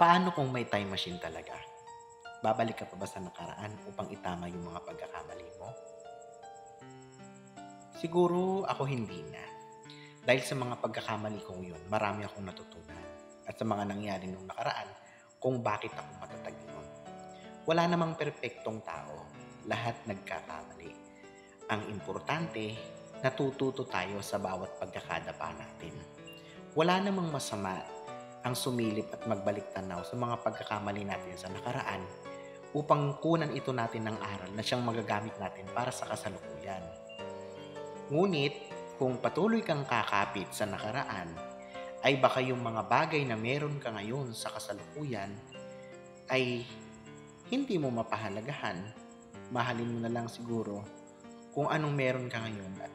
Paano kung may time machine talaga? Babalik ka pa ba sa nakaraan upang itama yung mga pagkakamali mo? Siguro ako hindi na. Dahil sa mga pagkakamali kong yun, marami akong natutunan. At sa mga nangyari nung nakaraan, kung bakit ako matatag noon. Wala namang perpektong tao. Lahat nagkakamali. Ang importante, natututo tayo sa bawat pagkakadapa natin. Wala namang masama ang sumilip at magbalik tanaw sa mga pagkakamali natin sa nakaraan upang kunan ito natin ng aral na siyang magagamit natin para sa kasalukuyan. Ngunit, kung patuloy kang kakapit sa nakaraan, ay baka yung mga bagay na meron ka ngayon sa kasalukuyan ay hindi mo mapahalagahan. Mahalin mo na lang siguro kung anong meron ka ngayon at